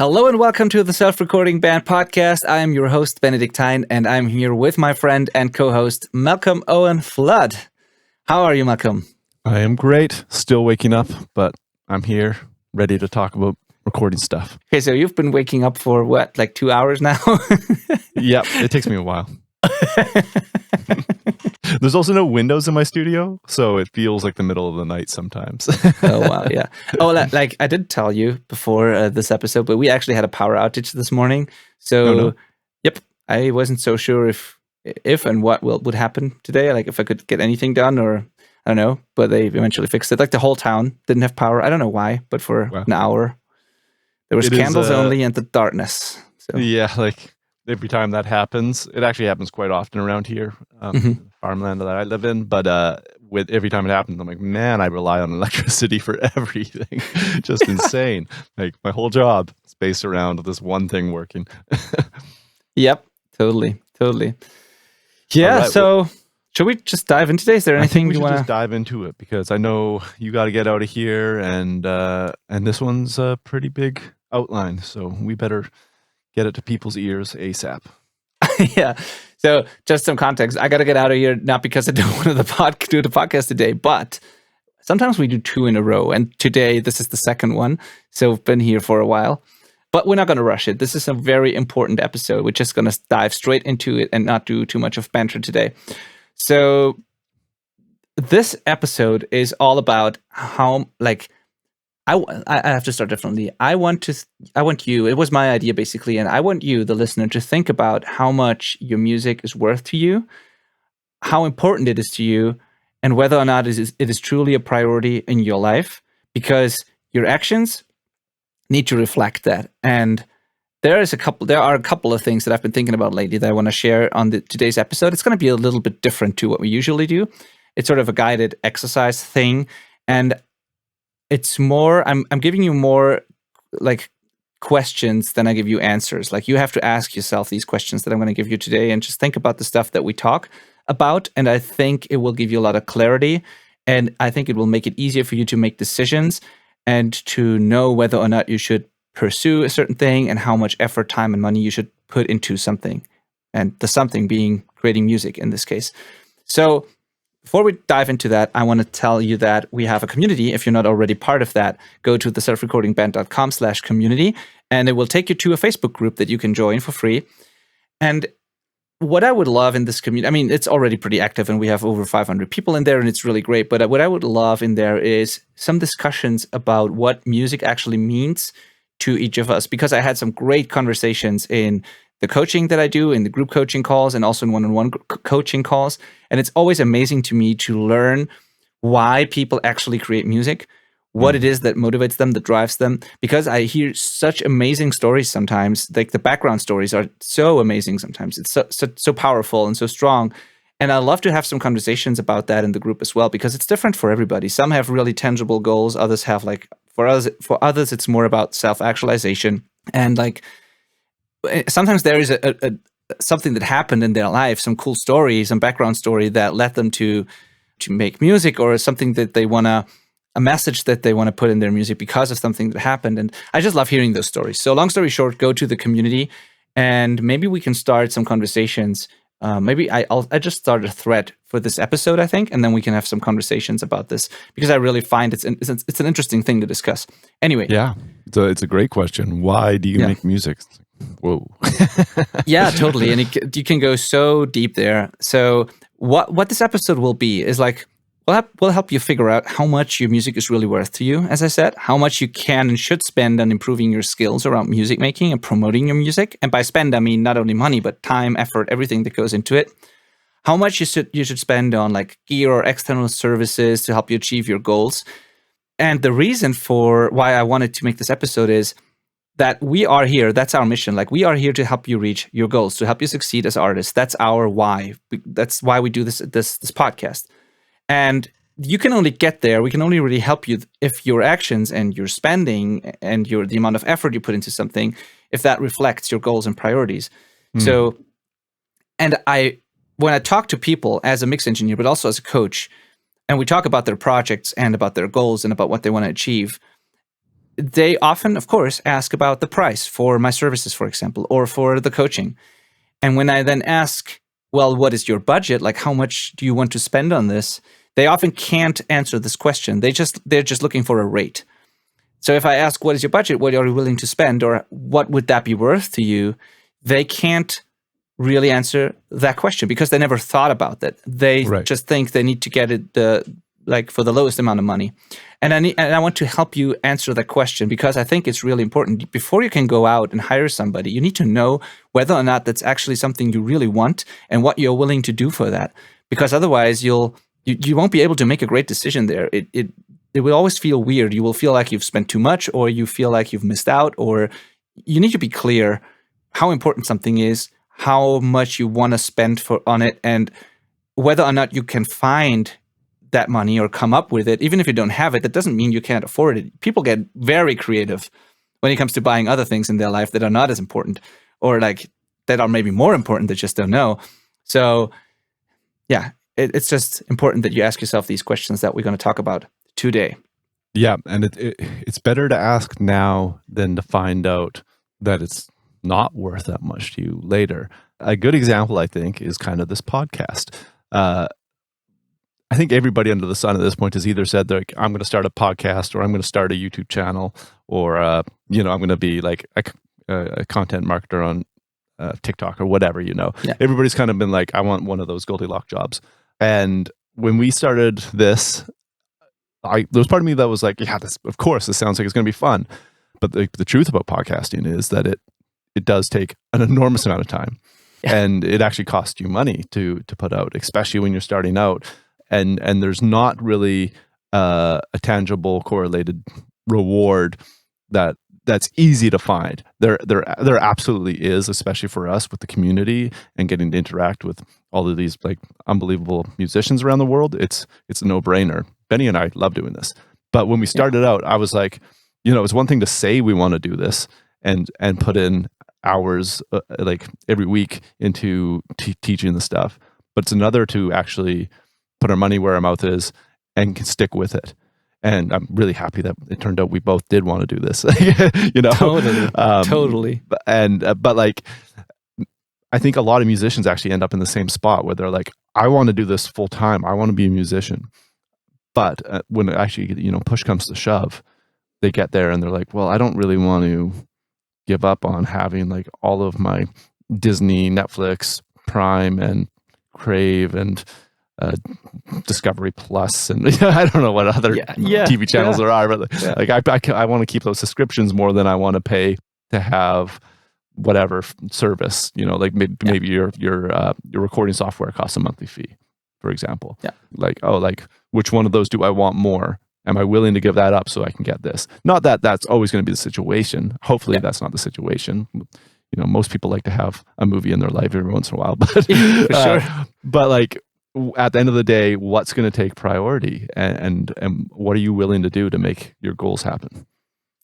Hello and welcome to the Self-Recording Band Podcast. I am your host, Benedikt, and I'm here with my friend and co-host, Malcolm Owen Flood. How are you, Malcolm? I am great. Still waking up, but I'm here, ready to talk about recording stuff. Okay, so you've been waking up for what, like 2 hours now? Yep, it takes me a while. There's also no windows in my studio, so it feels like the middle of the night sometimes. Oh, wow, yeah. Oh, like I did tell you before this episode, but we actually had a power outage this morning. So, Oh, no. Yep, I wasn't so sure if and what would happen today, like if I could get anything done or I don't know, but they eventually fixed it. Like the whole town didn't have power. I don't know why, but for an hour, there was candles only and the darkness. So. Yeah, like every time that happens, it actually happens quite often around here, farmland that I live in. But with every time it happens, I'm like, man, I rely on electricity for everything. Just insane. Like my whole job is based around this one thing working. Yep, totally. Yeah, right, so should we just dive into today? Is there anything we you should want to just dive into it because I know you got to get out of here, and this one's a pretty big outline, so we better get it to people's ears ASAP. Yeah. So just some context. I got to get out of here, not because I don't want to do the podcast today, but sometimes we do two in a row. And today, this is the second one. So we've been here for a while, but we're not going to rush it. This is a very important episode. We're just going to dive straight into it and not do too much of banter today. So this episode is all about how, like, I have to start differently. I want you, it was my idea basically, and I want you, the listener, to think about how much your music is worth to you, how important it is to you, and whether or not it is truly a priority in your life, because your actions need to reflect that. And there are a couple of things that I've been thinking about lately that I want to share on today's episode. It's going to be a little bit different to what we usually do. It's sort of a guided exercise thing, and it's more, I'm giving you more like questions than I give you answers. Like you have to ask yourself these questions that I'm going to give you today and just think about the stuff that we talk about. And I think it will give you a lot of clarity. And I think it will make it easier for you to make decisions and to know whether or not you should pursue a certain thing and how much effort, time, and money you should put into something. And the something being creating music in this case. So before we dive into that, I want to tell you that we have a community. If you're not already part of that, go to theselfrecordingband.com/community, and it will take you to a Facebook group that you can join for free. And what I would love in this community, I mean, it's already pretty active, and we have over 500 people in there, and it's really great. But what I would love in there is some discussions about what music actually means to each of us, because I had some great conversations in the coaching that I do, in the group coaching calls, and also in one-on-one coaching calls. And it's always amazing to me to learn why people actually create music, what it is that motivates them, that drives them, because I hear such amazing stories sometimes. Like the background stories are so amazing sometimes. It's so powerful and so strong. And I love to have some conversations about that in the group as well, because it's different for everybody. Some have really tangible goals. Others have for others, it's more about self-actualization. And like, sometimes there is something that happened in their life, some cool story, some background story that led them to make music, or something that they want to, a message that they want to put in their music because of something that happened. And I just love hearing those stories. So long story short, go to the community and maybe we can start some conversations. Maybe I just start a thread for this episode, I think, and then we can have some conversations about this, because I really find it's an interesting thing to discuss. Anyway. Yeah, it's a great question. Why do you make music? Whoa. Yeah, totally. And you can go so deep there. So what this episode will be is like, we'll help you figure out how much your music is really worth to you, as I said, how much you can and should spend on improving your skills around music making and promoting your music. And by spend, I mean not only money, but time, effort, everything that goes into it. How much you should spend on like gear or external services to help you achieve your goals. And the reason for why I wanted to make this episode is that we are here. That's our mission. Like, we are here to help you reach your goals, to help you succeed as artists. That's our why. That's why we do this podcast. And you can only get there. We can only really help you if your actions and your spending and the amount of effort you put into something, if that reflects your goals and priorities. So, and when I talk to people as a mix engineer, but also as a coach, and we talk about their projects and about their goals and about what they want to achieve, they often, of course, ask about the price for my services, for example, or for the coaching. And when I then ask, well, what is your budget? Like, how much do you want to spend on this? They often can't answer this question. They're just looking for a rate. So if I ask, what is your budget? What are you willing to spend? Or what would that be worth to you? They can't really answer that question because they never thought about that. They just think they need to get it for the lowest amount of money. And I want to help you answer that question because I think it's really important. Before you can go out and hire somebody, you need to know whether or not that's actually something you really want and what you're willing to do for that. Because otherwise you won't be able to make a great decision there. It will always feel weird. You will feel like you've spent too much, or you feel like you've missed out, or you need to be clear how important something is, how much you want to spend on it, and whether or not you can find that money or come up with it. Even if you don't have it, that doesn't mean you can't afford it. People get very creative when it comes to buying other things in their life that are not as important, or like that are maybe more important that just don't know. So yeah, it's just important that you ask yourself these questions that we're going to talk about today. Yeah, and it's better to ask now than to find out that it's not worth that much to you later. A good example, I think, is kind of this podcast. I think everybody under the sun at this point has either said, like, I'm going to start a podcast, or I'm going to start a YouTube channel, or I'm going to be like a content marketer on TikTok or whatever. Yeah. Everybody's kind of been like, I want one of those Goldilocks jobs. And when we started this, there was part of me that was like, yeah, of course, this sounds like it's going to be fun. But the truth about podcasting is that it does take an enormous amount of time. Yeah. And it actually costs you money to put out, especially when you're starting out. And there's not really a tangible correlated reward that's easy to find. There absolutely is, especially for us with the community and getting to interact with all of these like unbelievable musicians around the world. It's a no-brainer. Benny and I love doing this. But when we started out, I was like, it's one thing to say we want to do this and put in hours like every week into teaching the stuff. But it's another to actually put our money where our mouth is and can stick with it. And I'm really happy that it turned out we both did want to do this. Totally. But like, I think a lot of musicians actually end up in the same spot where they're like, I want to do this full time. I want to be a musician. But when it actually, push comes to shove, they get there and they're like, well, I don't really want to give up on having like all of my Disney, Netflix, Prime, and Crave, and Discovery Plus, and I don't know what other TV channels there are, but I want to keep those subscriptions more than I want to pay to have whatever service. Like maybe your recording software costs a monthly fee, for example. Yeah. Like which one of those do I want more? Am I willing to give that up so I can get this? Not that that's always going to be the situation. Hopefully that's not the situation. Most people like to have a movie in their life every once in a while, but for sure. But like, at the end of the day, what's going to take priority, and what are you willing to do to make your goals happen?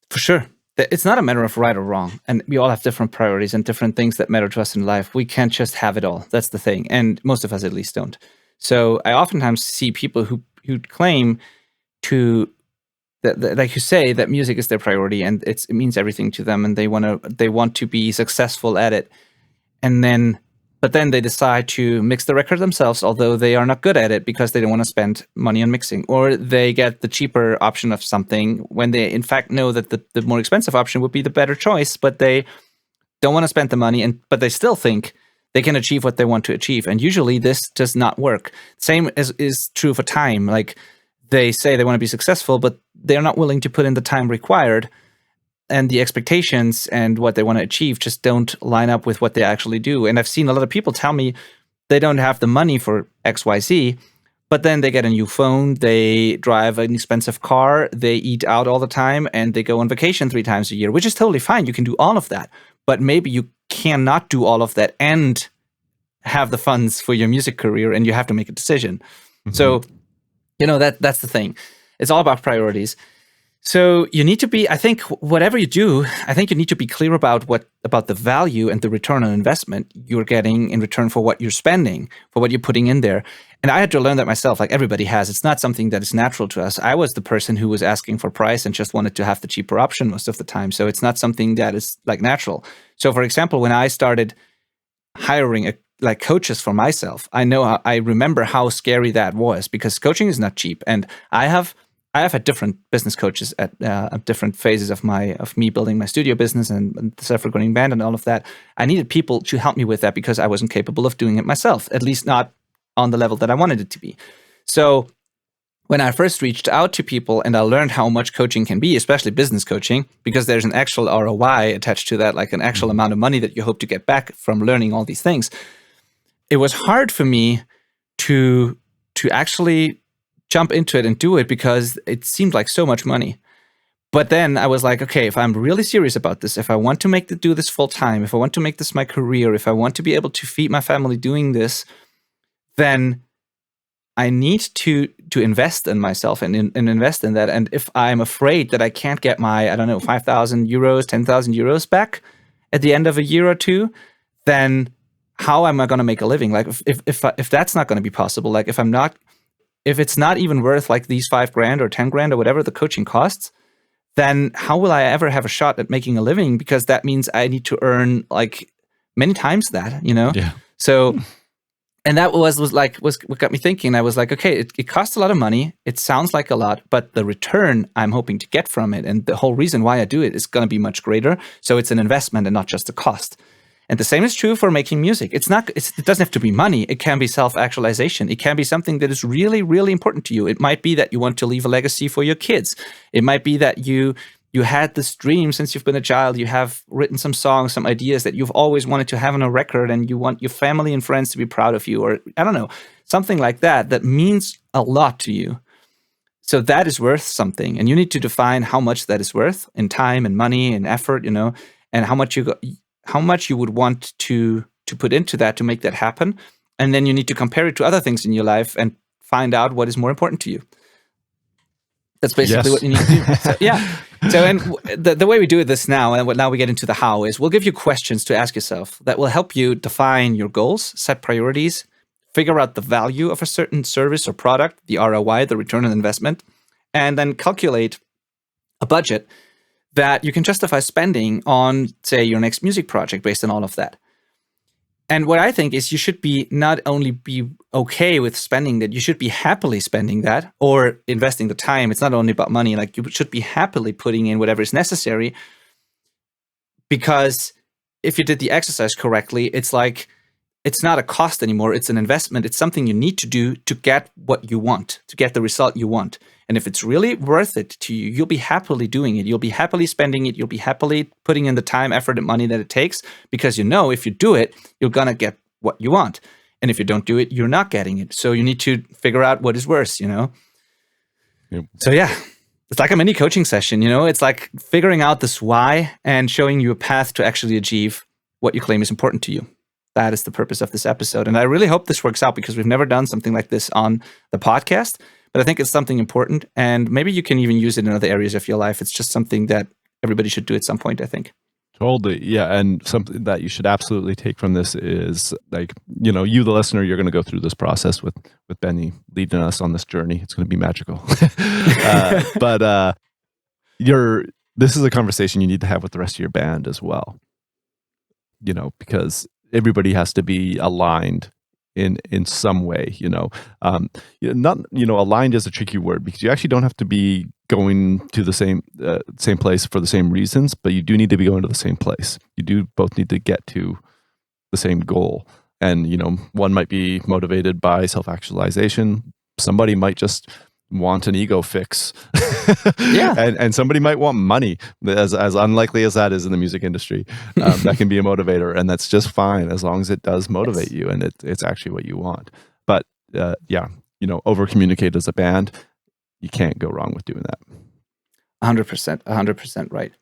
For sure. It's not a matter of right or wrong. And we all have different priorities and different things that matter to us in life. We can't just have it all. That's the thing. And most of us at least don't. So I oftentimes see people who claim to, that like you say, that music is their priority and it means everything to them, and they want to be successful at it. But then they decide to mix the record themselves, although they are not good at it because they don't want to spend money on mixing. Or they get the cheaper option of something when they in fact know that the more expensive option would be the better choice, but they don't want to spend the money, but they still think they can achieve what they want to achieve. And usually this does not work. Same is true for time. Like, they say they want to be successful, but they're not willing to put in the time required. And the expectations and what they want to achieve just don't line up with what they actually do. And I've seen a lot of people tell me they don't have the money for XYZ, but then they get a new phone, they drive an expensive car, they eat out all the time, and they go on vacation 3 times a year, which is totally fine. You can do all of that. But maybe you cannot do all of that and have the funds for your music career, and you have to make a decision. Mm-hmm. So, that's the thing. It's all about priorities. So you need to be, I think, whatever you do, I think you need to be clear about the value and the return on investment you're getting in return for what you're spending, for what you're putting in there. And I had to learn that myself, like everybody has. It's not something that is natural to us. I was the person who was asking for price and just wanted to have the cheaper option most of the time. So it's not something that is like natural. So for example, when I started hiring like coaches for myself, I remember how scary that was, because coaching is not cheap. And I have had different business coaches at different phases of me building my studio business and the self-recording band and all of that. I needed people to help me with that because I wasn't capable of doing it myself, at least not on the level that I wanted it to be. So when I first reached out to people and I learned how much coaching can be, especially business coaching, because there's an actual ROI attached to that, like an actual amount of money that you hope to get back from learning all these things, it was hard for me to actually jump into it and do it because it seemed like so much money. But then I was like, okay, if I'm really serious about this, if I want to do this full time, if I want to make this my career, if I want to be able to feed my family doing this, then I need to invest in myself and invest in that. And if I'm afraid that I can't get my, 5,000 euros, 10,000 euros back at the end of a year or two, then how am I going to make a living? Like if that's not going to be possible, like if it's not even worth like these $5,000 or $10,000 or whatever the coaching costs, then how will I ever have a shot at making a living? Because that means I need to earn like many times that, Yeah. So, and that was what got me thinking. I was like, okay, it costs a lot of money. It sounds like a lot, but the return I'm hoping to get from it, and the whole reason why I do it, is going to be much greater. So it's an investment and not just a cost. And the same is true for making music. It doesn't have to be money. It can be self-actualization. It can be something that is really, really important to you. It might be that you want to leave a legacy for your kids. It might be that you had this dream since you've been a child. You have written some songs, some ideas that you've always wanted to have on a record, and you want your family and friends to be proud of you, or I don't know, something like that means a lot to you. So that is worth something. And you need to define how much that is worth in time and money and effort, and how much you would want to put into that to make that happen. And then you need to compare it to other things in your life and find out what is more important to you. That's basically what you need to do. So, yeah. So, and the way we do this now, and now we get into the how, is we'll give you questions to ask yourself that will help you define your goals, set priorities, figure out the value of a certain service or product, the ROI, the return on investment, and then calculate a budget that you can justify spending on, say, your next music project based on all of that. And what I think is you should be not only be okay with spending that, you should be happily spending that or investing the time. It's not only about money. Like, you should be happily putting in whatever is necessary, because if you did the exercise correctly, it's like, it's not a cost anymore. It's an investment. It's something you need to do to get what you want, to get the result you want. And if it's really worth it to you, you'll be happily doing it. You'll be happily spending it. You'll be happily putting in the time, effort, and money that it takes, because if you do it, you're going to get what you want. And if you don't do it, you're not getting it. So you need to figure out what is worse, Yep. So yeah, it's like a mini coaching session, It's like figuring out this why and showing you a path to actually achieve what you claim is important to you. That is the purpose of this episode. And I really hope this works out, because we've never done something like this on the podcast. But I think it's something important, and maybe you can even use it in other areas of your life. It's just something that everybody should do at some point, I think. Totally. Yeah. And something that you should absolutely take from this is, like, you, the listener, you're going to go through this process with Benny leading us on this journey. It's going to be magical. But this is a conversation you need to have with the rest of your band as well, because everybody has to be aligned in some way, aligned is a tricky word, because you actually don't have to be going to the same place for the same reasons, but you do need to be going to the same place. You do both need to get to the same goal. And, one might be motivated by self-actualization. Somebody might just want an ego fix. Yeah. and somebody might want money, as unlikely as that is in the music industry. That can be a motivator, and that's just fine as long as it does motivate you and it's actually what you want. But over communicate as a band. You can't go wrong with doing that. 100% right.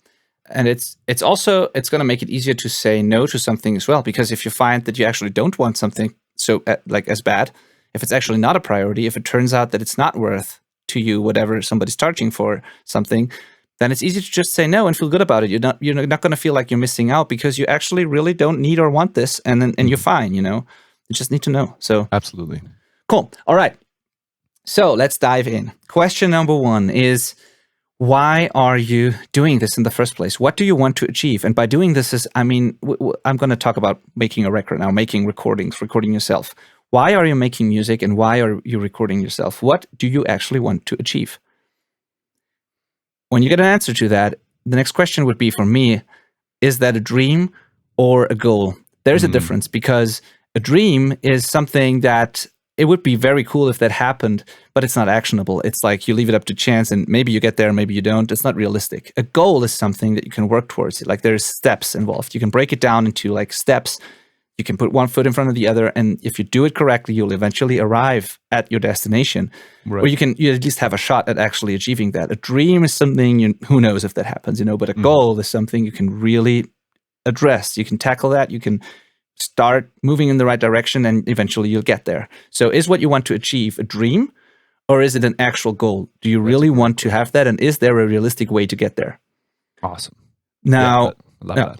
And it's going to make it easier to say no to something as well, because if you find that you actually don't want something as bad, if it's actually not a priority, if it turns out that it's not worth to you, whatever somebody's charging for something, then it's easy to just say no and feel good about it. You're not going to feel like you're missing out because you actually really don't need or want this, and you're fine. You just need to know. So absolutely cool. All right. So let's dive in. Question number 1 is, why are you doing this in the first place? What do you want to achieve? And by doing this I'm going to talk about making a record now, making recordings, recording yourself. Why are you making music and why are you recording yourself? What do you actually want to achieve? When you get an answer to that, the next question would be, for me, is that a dream or a goal? There's a difference, because a dream is something that it would be very cool if that happened, but it's not actionable. It's like you leave it up to chance and maybe you get there, maybe you don't. It's not realistic. A goal is something that you can work towards. Like there's steps involved. You can break it down into like steps. You can put one foot in front of the other, and if you do it correctly, you'll eventually arrive at your destination. Right. Or you at least have a shot at actually achieving that. A dream is something who knows if that happens, but a goal is something you can really address. You can tackle that. You can start moving in the right direction, and eventually you'll get there. So is what you want to achieve a dream, or is it an actual goal? Do you really want to have that, and is there a realistic way to get there? Awesome. Now, I love that.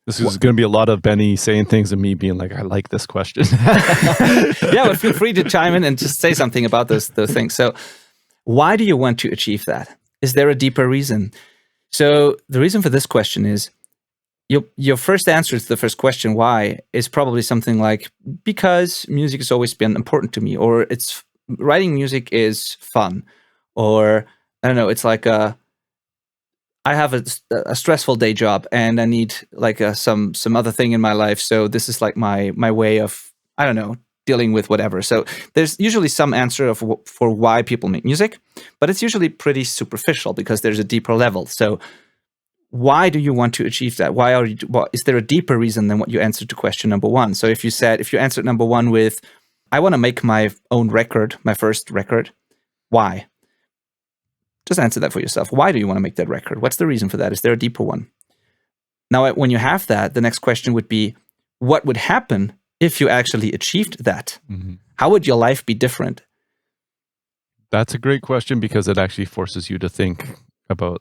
This is going to be a lot of Benny saying things and me being like, I like this question. Yeah, but feel free to chime in and just say something about those things. So why do you want to achieve that? Is there a deeper reason? So the reason for this question is, your first answer to the first question, why, is probably something like, because music has always been important to me, or writing music is fun, or I don't know, it's like I have a stressful day job and I need like some other thing in my life. So this is like my way of, I don't know, dealing with whatever. So there's usually some answer for why people make music, but it's usually pretty superficial because there's a deeper level. So why do you want to achieve that? Is there a deeper reason than what you answered to question number 1? So if you answered number 1 with, I want to make my own record, my first record, why? Just answer that for yourself. Why do you want to make that record? What's the reason for that? Is there a deeper one? Now, when you have that, the next question would be, what would happen if you actually achieved that? Mm-hmm. How would your life be different? That's a great question, because it actually forces you to think about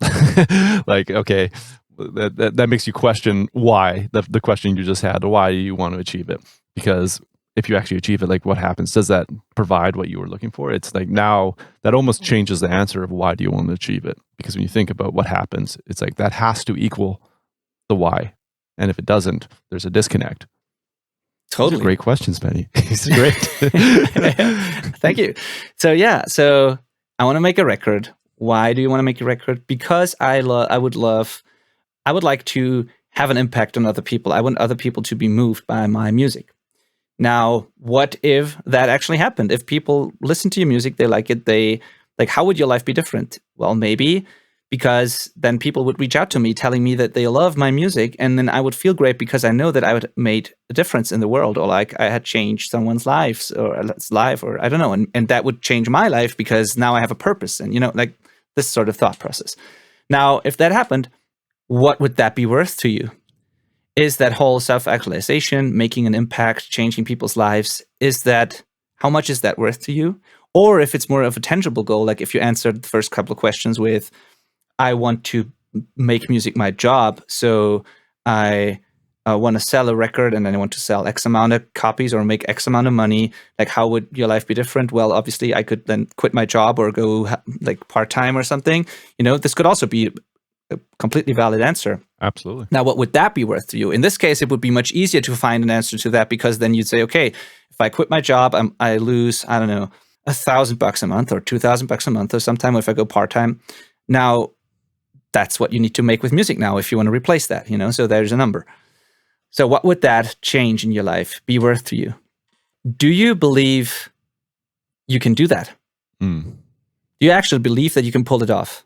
like, okay, that makes you question why, the question you just had, why do you want to achieve it? Because if you actually achieve it, like what happens? Does that provide what you were looking for? It's like, now that almost changes the answer of why do you want to achieve it? Because when you think about what happens, it's like that has to equal the why. And if it doesn't, there's a disconnect. Totally. These are great questions, Benny. It's great. Thank you. So I want to make a record. Why do you want to make a record? Because I would like to have an impact on other people. I want other people to be moved by my music. Now, what if that actually happened? If people listen to your music, they like it, how would your life be different? Well, maybe because then people would reach out to me telling me that they love my music, and then I would feel great because I know that I would made a difference in the world, or like I had changed someone's life, or I don't know, and that would change my life because now I have a purpose, and like this sort of thought process. Now, if that happened, what would that be worth to you? Is that whole self-actualization, making an impact, changing people's lives, how much is that worth to you? Or if it's more of a tangible goal, like if you answered the first couple of questions with, I want to make music my job, so I want to sell a record and then I want to sell X amount of copies or make X amount of money, like how would your life be different? Well, obviously I could then quit my job or go like part-time or something. This could also be a completely valid answer. Absolutely. Now, what would that be worth to you? In this case, it would be much easier to find an answer to that, because then you'd say, okay, if I quit my job, I lose, I don't know, $1,000 a month or $2,000 a month, or sometime if I go part-time. Now, that's what you need to make with music now if you want to replace that, so there's a number. So what would that change in your life be worth to you? Do you believe you can do that? Do you actually believe that you can pull it off?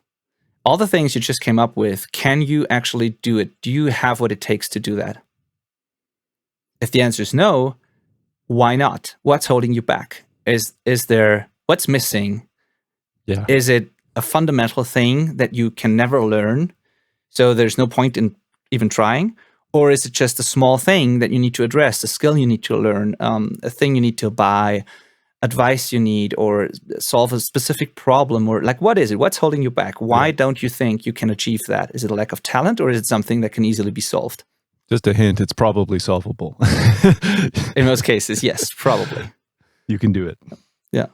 All the things you just came up with, can you actually do it? Do you have what it takes to do that? If the answer is no, why not? What's holding you back? What's missing? Yeah. Is it a fundamental thing that you can never learn, so there's no point in even trying? Or is it just a small thing that you need to address, a skill you need to learn, a thing you need to buy, advice you need or solve a specific problem, or like, what is it? What's holding you back? Why don't you think you can achieve that? Is it a lack of talent, or is it something that can easily be solved? Just a hint, it's probably solvable. In most cases, yes, probably. You can do it. Yeah.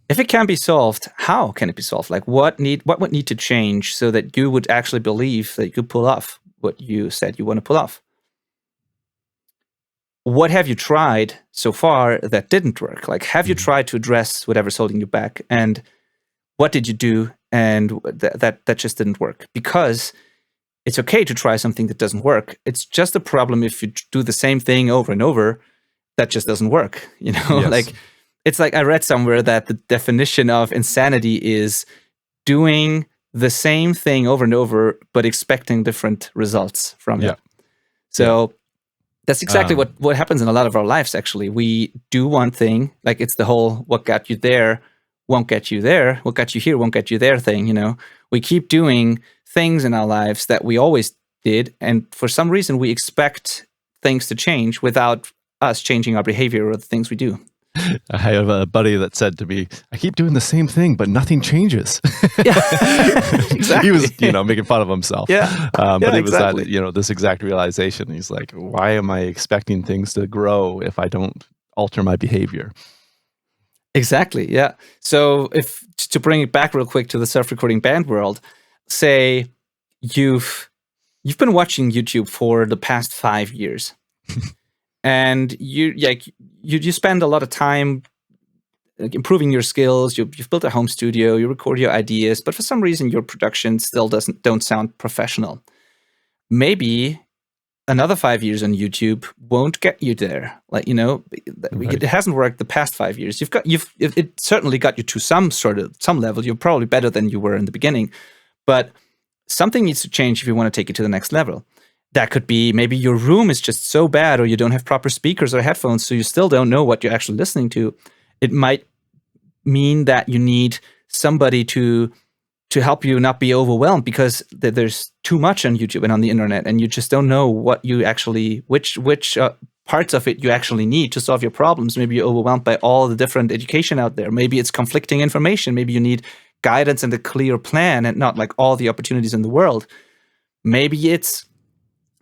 If it can be solved, how can it be solved? Like, what would need to change so that you would actually believe that you could pull off what you said you want to pull off? What have you tried so far that didn't work? Like, have you tried to address whatever's holding you back? And what did you do? And that just didn't work. Because it's okay to try something that doesn't work. It's just a problem if you do the same thing over and over, that just doesn't work. You know, Yes. like, it's like I read somewhere that the definition of insanity is doing the same thing over and over, but expecting different results from it. So that's exactly what happens in a lot of our lives, actually. We do one thing, like it's the whole what got you there won't get you there, what got you here won't get you there thing, you know. We keep doing things in our lives that we always did, and for some reason we expect things to change without us changing our behavior or the things we do. I have a buddy that said to me, I keep doing the same thing, but nothing changes. Yeah, exactly. He was, making fun of himself. Yeah. But it was exactly. that, this exact realization. He's like, why am I expecting things to grow if I don't alter my behavior? Exactly, yeah. So if to bring it back real quick to the self-recording band world, say you've been watching YouTube for the past 5 years. And you spend a lot of time improving your skills. You've built a home studio. You record your ideas, but for some reason your production still don't sound professional. Maybe another 5 years on YouTube won't get you there. Like, it hasn't worked the past 5 years. It certainly got you to some level. You're probably better than you were in the beginning, but something needs to change if you want to take it to the next level. That could be maybe your room is just so bad, or you don't have proper speakers or headphones, so you still don't know what you're actually listening to. It might mean that you need somebody to help you not be overwhelmed, because there's too much on YouTube and on the internet, and you just don't know what you actually, which parts of it you actually need to solve your problems. Maybe you're overwhelmed by all the different education out there. Maybe it's conflicting information. Maybe you need guidance and a clear plan and not like all the opportunities in the world. Maybe it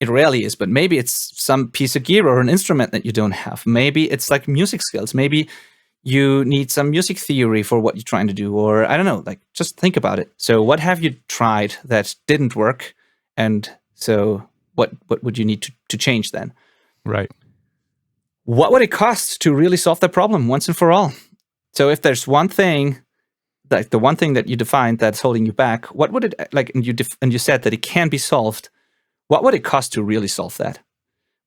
rarely is, but maybe it's some piece of gear or an instrument that you don't have. Maybe it's like music skills. Maybe you need some music theory for what you're trying to do, or I don't know, like just think about it. So what have you tried that didn't work? And so what would you need to change then? Right. What would it cost to really solve that problem once and for all? So if there's one thing, like the one thing that you defined that's holding you back, what would it, like, and you said that it can be solved. What would it cost to really solve that?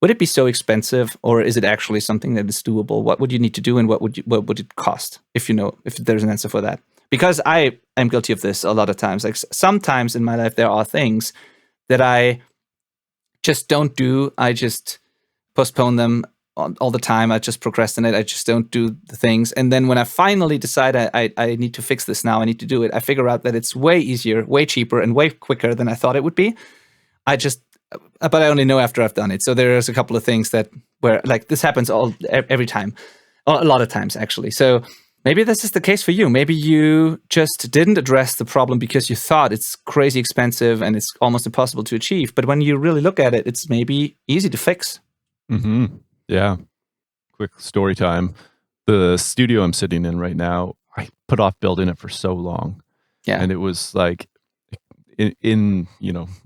Would it be so expensive, or is it actually something that is doable? What would you need to do, and what would it cost? If there's an answer for that, because I am guilty of this a lot of times. Like sometimes in my life, there are things that I just don't do. I just postpone them all the time. I just procrastinate. I just don't do the things. And then when I finally decide I need to fix this now, I need to do it, I figure out that it's way easier, way cheaper, and way quicker than I thought it would be. But I only know after I've done it. So there's a couple of things where like this happens every time, a lot of times actually. So maybe this is the case for you. Maybe you just didn't address the problem because you thought it's crazy expensive and it's almost impossible to achieve. But when you really look at it, it's maybe easy to fix. Mm-hmm. Yeah. Quick story time. The studio I'm sitting in right now, I put off building it for so long. Yeah. And it was like, in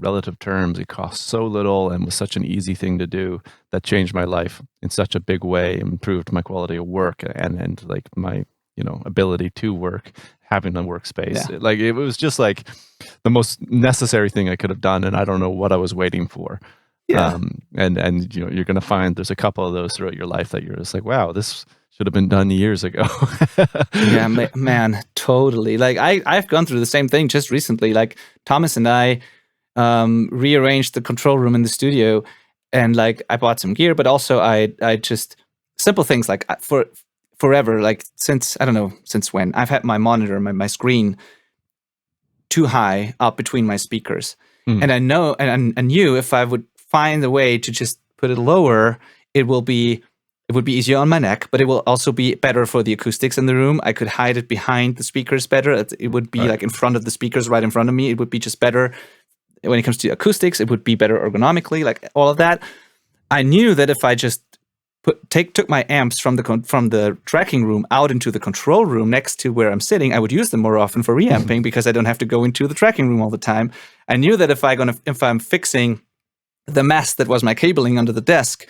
relative terms, it cost so little and was such an easy thing to do that changed my life in such a big way, improved my quality of work and like my ability to work, having a workspace. Yeah. It was just like the most necessary thing I could have done, and I don't know what I was waiting for. Yeah. And you're going to find there's a couple of those throughout your life that you're just like, wow, this should have been done years ago. Yeah, man, totally. Like I've gone through the same thing just recently. Like Thomas and I rearranged the control room in the studio, and like I bought some gear, but also I just simple things like for forever, like since I don't know since when, I've had my monitor, my screen too high up between my speakers, and I know and I knew if I would find a way to just put it lower, it will be It would be easier on my neck, but it will also be better for the acoustics in the room. I could hide it behind the speakers better. It would be like in front of the speakers, right in front of me. It would be just better when it comes to acoustics. It would be better ergonomically, like all of that. I knew that if I just took my amps from the tracking room out into the control room next to where I'm sitting, I would use them more often for reamping because I don't have to go into the tracking room all the time. I knew that if I'm fixing the mess that was my cabling under the desk,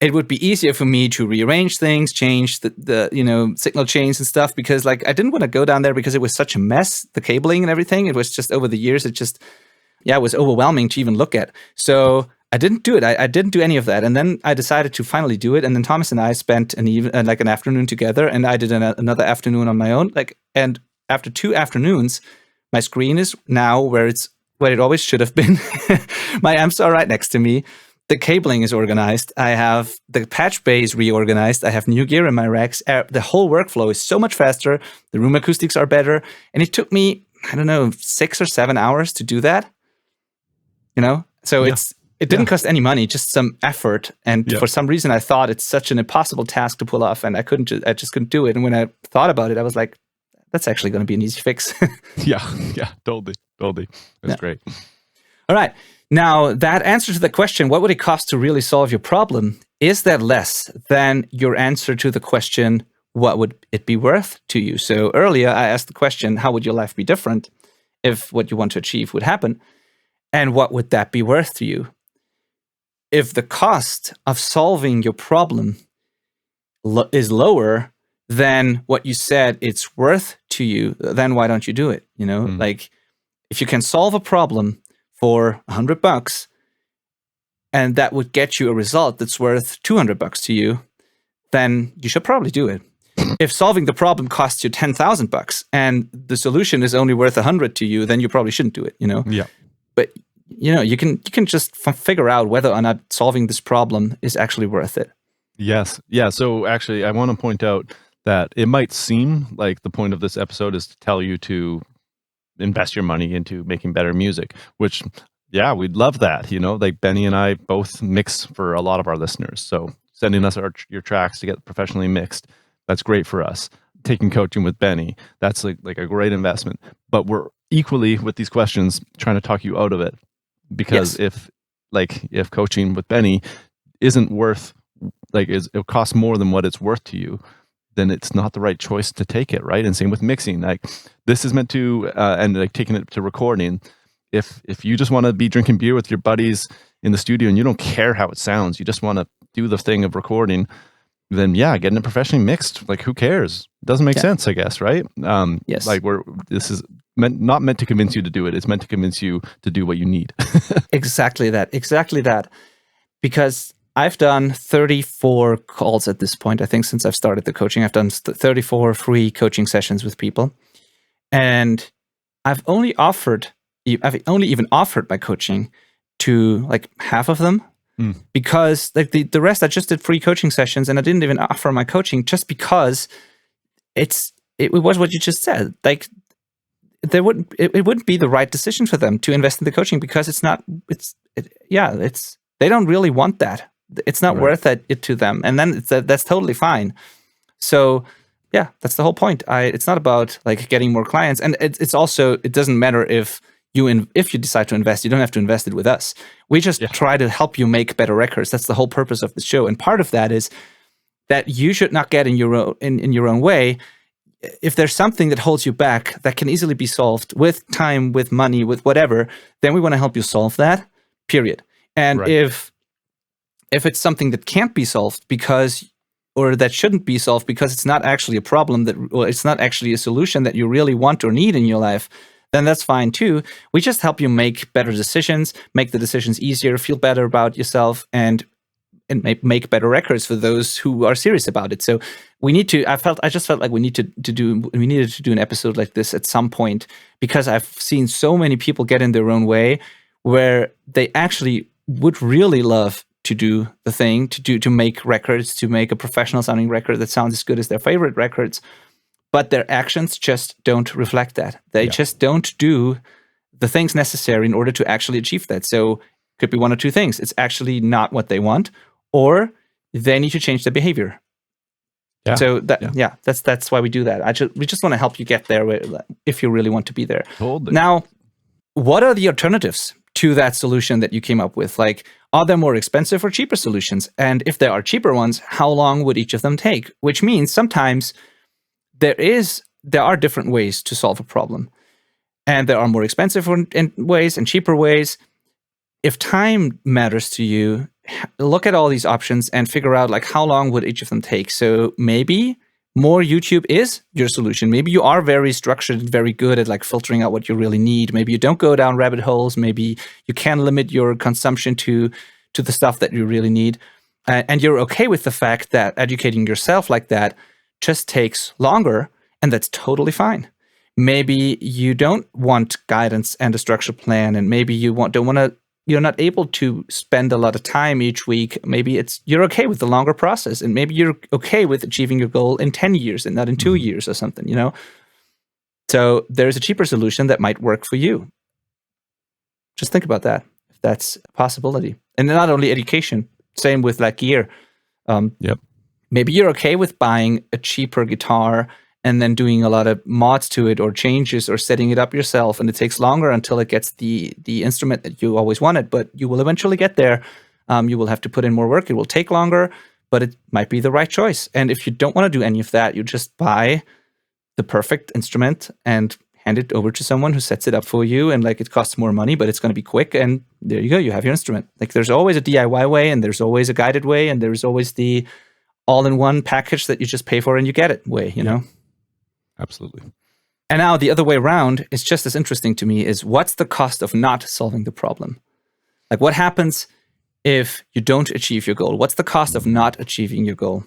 it would be easier for me to rearrange things, change the signal chains and stuff, because like I didn't want to go down there because it was such a mess, the cabling and everything. It was just over the years, it was overwhelming to even look at. So I didn't do it. I didn't do any of that. And then I decided to finally do it. And then Thomas and I spent an afternoon together, and I did another afternoon on my own. And after 2 afternoons, my screen is now where it always should have been. My amps are right next to me. The cabling is organized. I have the patch bays reorganized. I have new gear in my racks. The whole workflow is so much faster. The room acoustics are better. And it took me, 6 or 7 hours to do that. So it didn't cost any money, just some effort. And for some reason, I thought it's such an impossible task to pull off, and I just couldn't do it. And when I thought about it, I was like, that's actually going to be an easy fix. Yeah, totally. That's great. All right. Now, that answer to the question, what would it cost to really solve your problem? Is that less than your answer to the question, what would it be worth to you? So earlier, I asked the question, how would your life be different if what you want to achieve would happen? And what would that be worth to you? If the cost of solving your problem is lower than what you said it's worth to you, then why don't you do it? Like if you can solve a problem for $100 and that would get you a result that's worth $200 to you, then you should probably do it. If solving the problem costs you $10,000 and the solution is only worth $100 to you, then you probably shouldn't do it. Yeah. But you can just figure out whether or not solving this problem is actually worth it. Yes. Yeah. So actually, I want to point out that it might seem like the point of this episode is to tell you to invest your money into making better music, which, we'd love that. Like Benny and I both mix for a lot of our listeners. So sending us your tracks to get professionally mixed, that's great for us. Taking coaching with Benny, that's like a great investment. But we're equally with these questions trying to talk you out of it, because if coaching with Benny isn't worth, it costs more than what it's worth to you, then it's not the right choice to take it, right? And same with mixing. Like this is meant to, and like taking it to recording. If you just want to be drinking beer with your buddies in the studio and you don't care how it sounds, you just want to do the thing of recording, then getting it professionally mixed, like who cares? It doesn't make sense, I guess, right? Yes. Like this is not meant to convince you to do it. It's meant to convince you to do what you need. Exactly that. Because I've done 34 calls at this point. I think since I've started the coaching, I've done 34 free coaching sessions with people. And I've only even offered my coaching to like half of them. Because like the rest, I just did free coaching sessions, and I didn't even offer my coaching just because it was what you just said. Like it wouldn't be the right decision for them to invest in the coaching, because they don't really want that. It's not worth it to them, and then that's totally fine. So that's the whole point. It's not about like getting more clients, and it's also, it doesn't matter if you decide to invest, you don't have to invest it with us. We just try to help you make better records. That's the whole purpose of the show. And part of that is that you should not get in your own way. If there's something that holds you back that can easily be solved with time, with money, with whatever, then we want to help you solve that, period. And if it's something that can't be solved or that shouldn't be solved because it's not actually a problem or it's not actually a solution that you really want or need in your life, then that's fine too. We just help you make better decisions, make the decisions easier, feel better about yourself, and make better records for those who are serious about it. So we need to. I just felt like we needed to do an episode like this at some point, because I've seen so many people get in their own way, where they actually would really love to do the thing, to make records, to make a professional sounding record that sounds as good as their favorite records. But their actions just don't reflect that. They just don't do the things necessary in order to actually achieve that. So it could be one or two things. It's actually not what they want, or they need to change their behavior. Yeah. So that's why we do that. We just want to help you get there if you really want to be there. Totally. Now, what are the alternatives to that solution that you came up with? Like, are there more expensive or cheaper solutions? And if there are cheaper ones, how long would each of them take? Which means sometimes there are different ways to solve a problem. And there are more expensive ways and cheaper ways. If time matters to you, look at all these options and figure out like how long would each of them take. So maybe more YouTube is your solution. Maybe you are very structured and very good at like filtering out what you really need. Maybe you don't go down rabbit holes. Maybe you can limit your consumption to the stuff that you really need. And you're okay with the fact that educating yourself like that just takes longer, and that's totally fine. Maybe you don't want guidance and a structured plan, and maybe you're not able to spend a lot of time each week. Maybe you're okay with the longer process, and maybe you're okay with achieving your goal in 10 years and not in 2 years or something, So there's a cheaper solution that might work for you. Just think about that, if that's a possibility. And not only education, same with like gear. Yep. Maybe you're okay with buying a cheaper guitar and then doing a lot of mods to it or changes or setting it up yourself. And it takes longer until it gets the instrument that you always wanted, but you will eventually get there. You will have to put in more work. It will take longer, but it might be the right choice. And if you don't want to do any of that, you just buy the perfect instrument and hand it over to someone who sets it up for you. And like, it costs more money, but it's going to be quick. And there you go. You have your instrument. Like, there's always a DIY way, and there's always a guided way, and there's always the all-in-one package that you just pay for and you get it way, you know? Absolutely. And now the other way around is just as interesting to me, is what's the cost of not solving the problem? Like, what happens if you don't achieve your goal? What's the cost of not achieving your goal?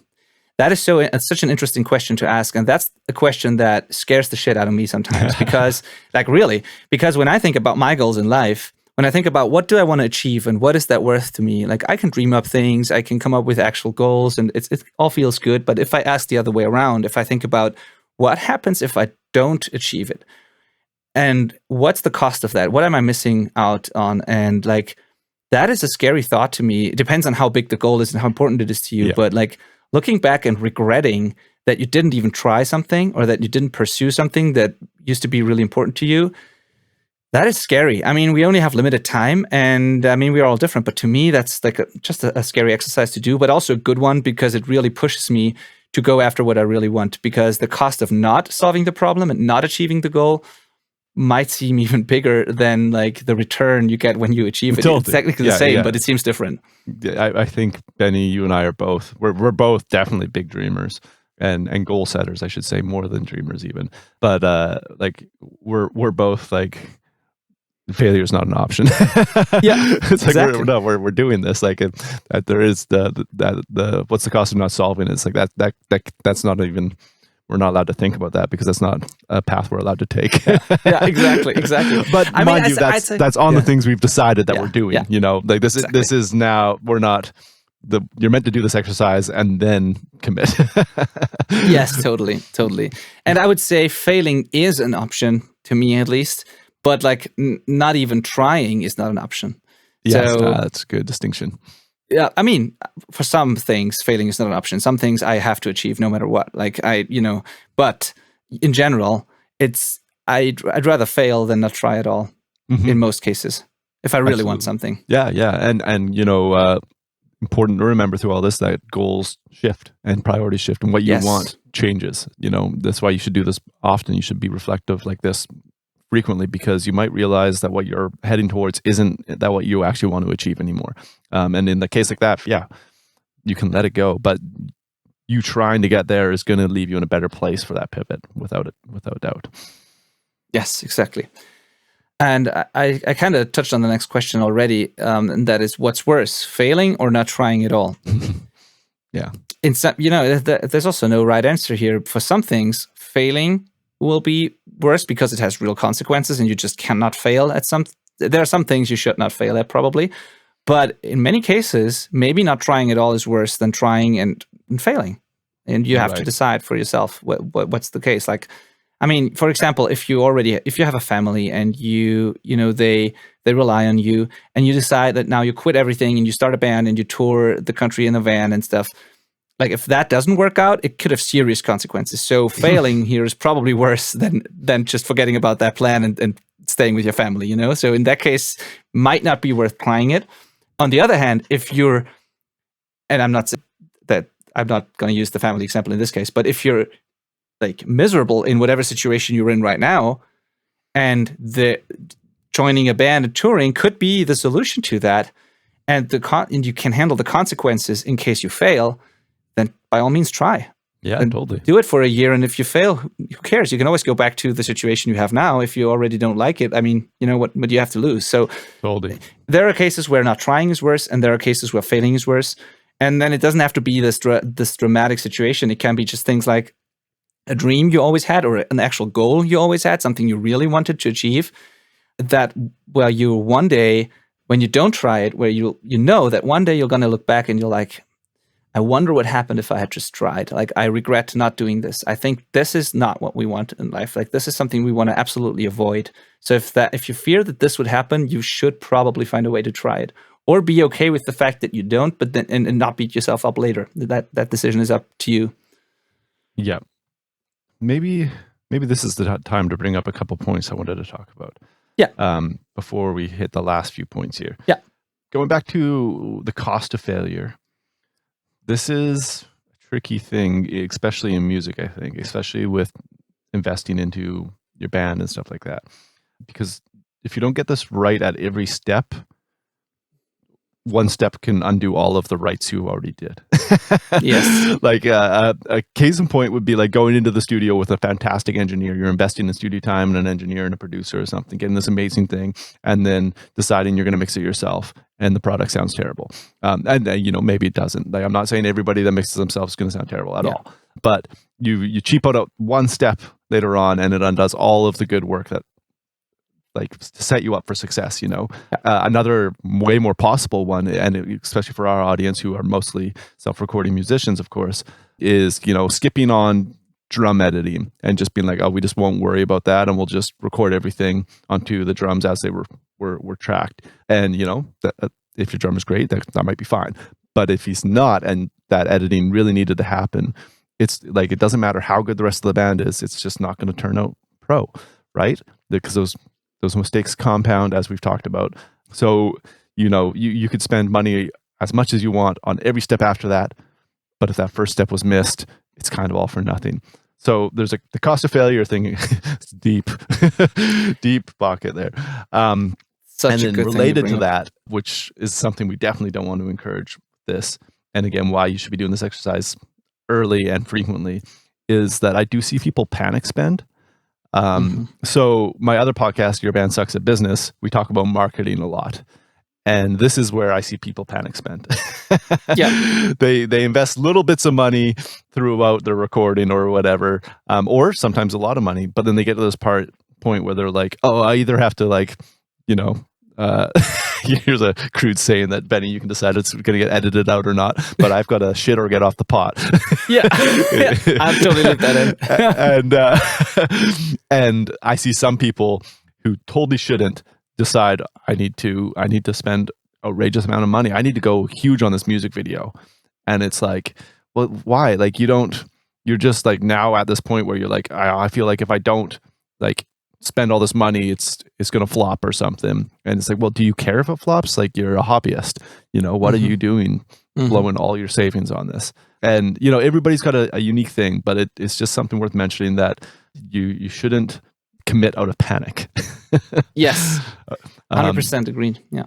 That is such an interesting question to ask. And that's a question that scares the shit out of me sometimes because when I think about my goals in life, when I think about what do I want to achieve and what is that worth to me, like I can dream up things, I can come up with actual goals, and it all feels good. But if I ask the other way around, if I think about what happens if I don't achieve it, and what's the cost of that? What am I missing out on? And like, that is a scary thought to me. It depends on how big the goal is and how important it is to you. Yeah. But like, looking back and regretting that you didn't even try something or that you didn't pursue something that used to be really important to you, that is scary. I mean, we only have limited time, and I mean, we're all different. But to me, that's like just a scary exercise to do, but also a good one because it really pushes me to go after what I really want, because the cost of not solving the problem and not achieving the goal might seem even bigger than like the return you get when you achieve it. Totally. It's technically the same, but it seems different. I think, Benny, you and I are both, we're both definitely big dreamers and goal setters, I should say, more than dreamers even. But like we're both like, failure is not an option. It's like exactly. we're doing this. Like there is the what's the cost of not solving it? It's like that's not even, we're not allowed to think about that because that's not a path we're allowed to take. Exactly. But mind you, that's on the things we've decided that we're doing. You know, like this is now, we're not. You're meant to do this exercise and then commit. Yes, totally. And I would say failing is an option, to me at least. But like not even trying is not an option. Yes, that's a good distinction. Yeah, I mean, for some things, failing is not an option. Some things I have to achieve no matter what. Like but in general, I'd rather fail than not try at all in most cases, if I really want something. Yeah. And important to remember through all this that goals shift and priorities shift, and what you want changes. You know, that's why you should do this often. You should be reflective like this frequently, because you might realize that what you're heading towards isn't that what you actually want to achieve anymore. And in the case like that, you can let it go, but you trying to get there is going to leave you in a better place for that pivot, without doubt. Yes, exactly. And I kind of touched on the next question already, and that is, what's worse, failing or not trying at all? Yeah. In some, there's also no right answer here. For some things, failing will be worse because it has real consequences and you just cannot fail at some. There are some things you should not fail at probably, but in many cases, maybe not trying at all is worse than trying and failing. And you have to decide for yourself what's the case. Like, I mean, for example, if you have a family and they they rely on you, and you decide that now you quit everything and you start a band and you tour the country in a van and stuff. Like if that doesn't work out, it could have serious consequences. So failing here is probably worse than just forgetting about that plan and staying with your family, So in that case, might not be worth trying it. On the other hand, if you're, and I'm not going to use the family example in this case, but if you're like miserable in whatever situation you're in right now, and the joining a band and touring could be the solution to that, and you can handle the consequences in case you fail, then by all means try. Yeah, and totally. Do it for a year, and if you fail, who cares? You can always go back to the situation you have now if you already don't like it. I mean, what do you have to lose? So Totally. There are cases where not trying is worse, and there are cases where failing is worse. And then it doesn't have to be this dramatic situation. It can be just things like a dream you always had, or an actual goal you always had, something you really wanted to achieve, that you one day, when you don't try it, where you know that one day you're going to look back and you're like, I wonder what happened if I had just tried. Like, I regret not doing this. I think this is not what we want in life. Like, this is something we want to absolutely avoid. So if you fear that this would happen, you should probably find a way to try it, or be okay with the fact that you don't, but then and not beat yourself up later. That decision is up to you. Yeah. Maybe this is the time to bring up a couple points I wanted to talk about. Yeah. Before we hit the last few points here. Yeah. Going back to the cost of failure. This is a tricky thing, especially in music, I think, especially with investing into your band and stuff like that. Because if you don't get this right at every step, one step can undo all of the rights you already did. Yes. Like a case in point would be like going into the studio with a fantastic engineer. You're investing in studio time and an engineer and a producer or something, getting this amazing thing, and then deciding you're going to mix it yourself, and the product sounds terrible. And maybe it doesn't. Like, I'm not saying everybody that mixes themselves is going to sound terrible at all, but you cheap out one step later on, and it undoes all of the good work that, like, to set you up for success. Another way more possible one, and especially for our audience who are mostly self-recording musicians, of course, is skipping on drum editing and just being like, oh, we just won't worry about that, and we'll just record everything onto the drums as they were tracked. And if your drummer's great, that might be fine. But if he's not, and that editing really needed to happen, it's like, it doesn't matter how good the rest of the band is, it's just not going to turn out pro, right? Because those mistakes compound, as we've talked about. So, you could spend money as much as you want on every step after that, but if that first step was missed, it's kind of all for nothing. So there's the cost of failure thing. It's deep, deep pocket there. And then related to that, which is something we definitely don't want to encourage this, and again, why you should be doing this exercise early and frequently, is that I do see people panic spend. So my other podcast, Your Band Sucks at Business, we talk about marketing a lot. And this is where I see people panic spend. Yeah. They invest little bits of money throughout their recording or whatever, or sometimes a lot of money, but then they get to this point where they're like, oh, I either have to here's a crude saying that, Benny, you can decide it's going to get edited out or not, but I've got to shit or get off the pot. Yeah. I've totally lived that in. And I see some people who totally shouldn't decide, I need to spend outrageous amount of money. I need to go huge on this music video. And it's like, well, why? Like, you're just like now at this point where you're like, I feel like if I don't like spend all this money, it's going to flop or something. And it's like, well, do you care if it flops? Like, you're a hobbyist, what are you doing blowing all your savings on this? And, everybody's got a unique thing, but it's just something worth mentioning that you shouldn't commit out of panic. Yes. 100% agreed. Yeah.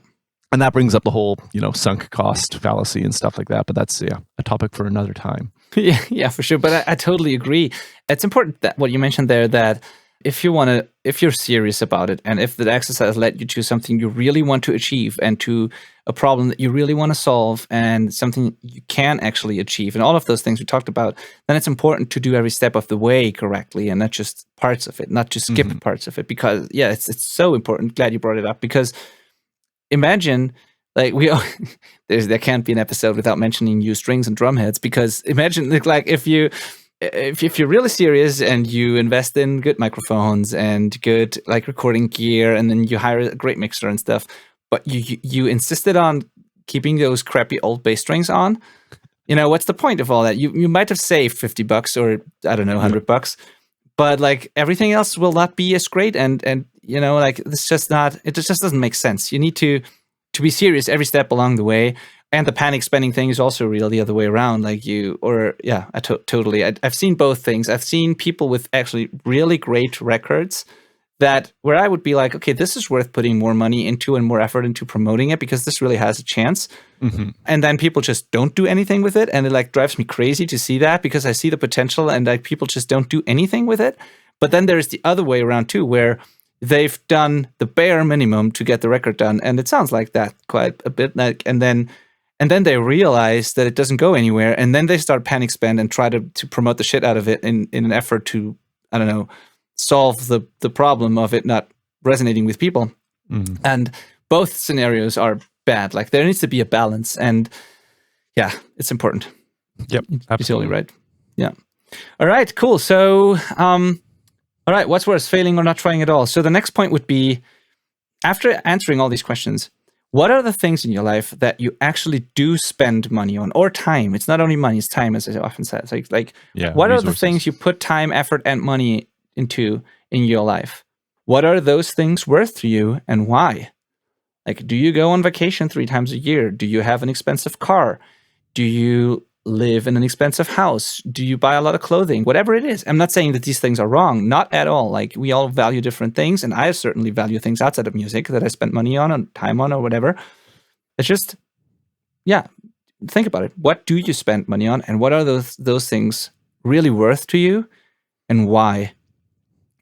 And that brings up the whole, sunk cost fallacy and stuff like that. But that's a topic for another time. Yeah, for sure. But I totally agree. It's important that what you mentioned there, that if you're serious about it, and if the exercise led you to something you really want to achieve, and to a problem that you really want to solve, and something you can actually achieve, and all of those things we talked about, then it's important to do every step of the way correctly, and not just parts of it, not just skip parts of it. Because it's so important. Glad you brought it up, because imagine, like, there can't be an episode without mentioning new strings and drum heads, because imagine, like, if you if you're really serious and you invest in good microphones and good like recording gear, and then you hire a great mixer and stuff, but you insisted on keeping those crappy old bass strings on, what's the point of all that? You might have saved $50 or I don't know, $100, but like everything else will not be as great, and like it's just not. It just doesn't make sense. You need to be serious every step along the way. And the panic spending thing is also real the other way around. Like totally. I've seen both things. I've seen people with actually really great records where I would be like, okay, this is worth putting more money into and more effort into promoting it because this really has a chance. Mm-hmm. And then people just don't do anything with it. And it like drives me crazy to see that because I see the potential and like people just don't do anything with it. But then there's the other way around too, where they've done the bare minimum to get the record done. And it sounds like that quite a bit. Like, and then they realize that it doesn't go anywhere, and then they start panic spend and try to promote the shit out of it in an effort to, I don't know, solve the problem of it not resonating with people. Mm-hmm. And both scenarios are bad. Like there needs to be a balance, and yeah, it's important. Yep, absolutely. You're totally right. Yeah. All right, cool. So, all right, what's worse, failing or not trying at all? So the next point would be, after answering all these questions, what are the things in your life that you actually do spend money on, or time? It's not only money, it's time, as I often say. It's like what resources. Are the things you put time, effort, and money into in your life? What are those things worth to you, and why? Like, do you go on vacation 3 times a year? Do you have an expensive car? Do you live in an expensive house? Do you buy a lot of clothing? Whatever it is. I'm not saying that these things are wrong. Not at all. Like, we all value different things, and I certainly value things outside of music that I spent money on and time on or whatever. It's just, think about it. What do you spend money on, and what are those things really worth to you, and why?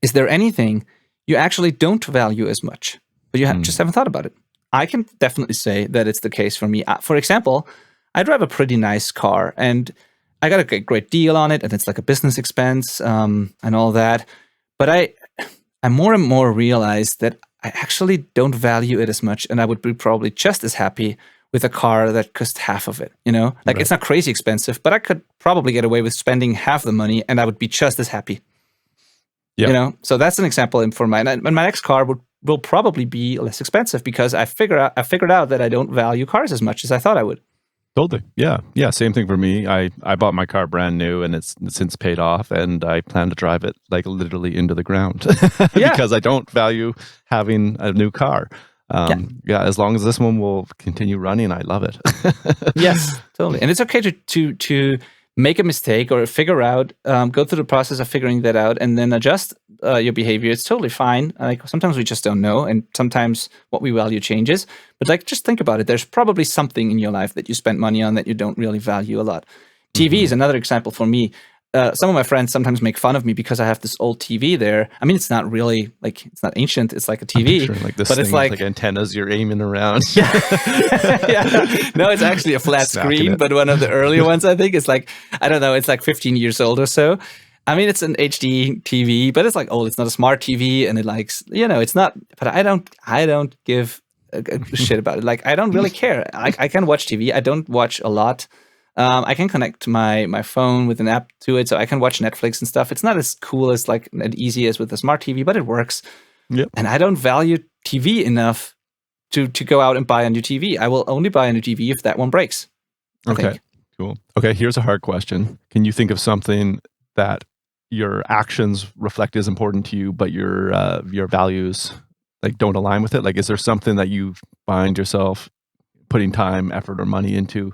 Is there anything you actually don't value as much, but you just haven't thought about it? I can definitely say that it's the case for me. For example, I drive a pretty nice car, and I got a great deal on it, and it's like a business expense and all that. But I more and more realize that I actually don't value it as much, and I would be probably just as happy with a car that cost half of it. Like right. It's not crazy expensive, but I could probably get away with spending half the money, and I would be just as happy. Yep. So that's an example for mine. And my next car will probably be less expensive because I figured out that I don't value cars as much as I thought I would. Totally. Yeah. Same thing for me. I bought my car brand new, and it's since paid off, and I plan to drive it like literally into the ground because I don't value having a new car. As long as this one will continue running, I love it. Yes, totally. And it's okay to make a mistake or figure out, go through the process of figuring that out, and then adjust your behavior. It's totally fine. Like sometimes we just don't know, and sometimes what we value changes. But like, just think about it. There's probably something in your life that you spent money on that you don't really value a lot. TV is another example for me. Some of my friends sometimes make fun of me because I have this old TV there. I mean, it's not really like, it's not ancient. It's like a TV, like this but thing it's like antennas you're aiming around. Yeah. No, it's actually a flat screen, but one of the earlier ones, I think, is like, I don't know, it's like 15 years old or so. I mean, it's an HD TV, but it's like, it's not a smart TV, and it likes, it's not. But I don't give a shit about it. Like, I don't really care. I can watch TV. I don't watch a lot. I can connect my phone with an app to it, so I can watch Netflix and stuff. It's not as cool as like and easy as with a smart TV, but it works. Yep. And I don't value TV enough to go out and buy a new TV. I will only buy a new TV if that one breaks. Okay, cool. Okay, here's a hard question. Can you think of something that your actions reflect is important to you, but your values like don't align with it? Like, is there something that you find yourself putting time, effort, or money into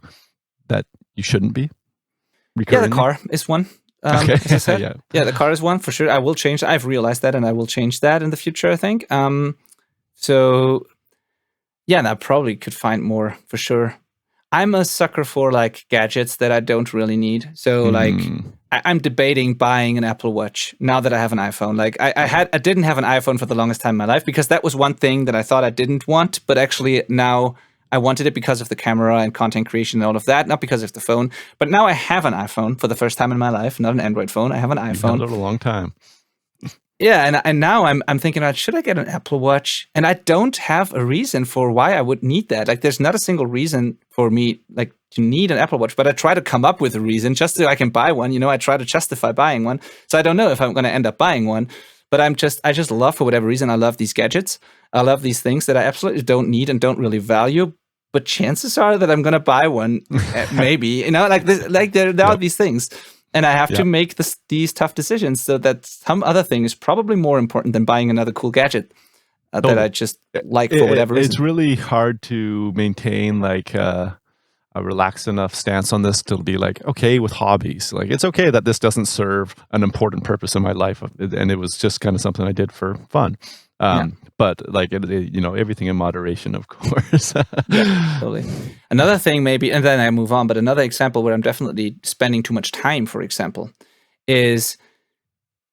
that you shouldn't be? Yeah, the car is one. Okay. As I said. Yeah, the car is one for sure. I will change. I've realized that, and I will change that in the future, I think. So yeah, and I probably could find more for sure. I'm a sucker for like gadgets that I don't really need. So like I'm debating buying an Apple Watch now that I have an iPhone. Like I didn't have an iPhone for the longest time in my life because that was one thing that I thought I didn't want, but actually now I wanted it because of the camera and content creation and all of that, not because of the phone. But now I have an iPhone for the first time in my life, not an Android phone. I have an iPhone. You've had it a long time. Yeah, and now I'm thinking about, should I get an Apple Watch? And I don't have a reason for why I would need that. Like, there's not a single reason for me like to need an Apple Watch, but I try to come up with a reason just so I can buy one. I try to justify buying one. So I don't know if I'm going to end up buying one, but I just love, for whatever reason, I love these gadgets. I love these things that I absolutely don't need and don't really value. But chances are that I'm going to buy one, maybe. Like this, like there are these things. And I have to make these tough decisions, so that some other thing is probably more important than buying another cool gadget that I just like for whatever reason. It's really hard to maintain like a relaxed enough stance on this to be like, okay with hobbies. Like, it's okay that this doesn't serve an important purpose in my life, and it was just kind of something I did for fun. But like, everything in moderation, of course. Yeah, totally. Another thing maybe, and then I move on, but another example where I'm definitely spending too much time, for example, is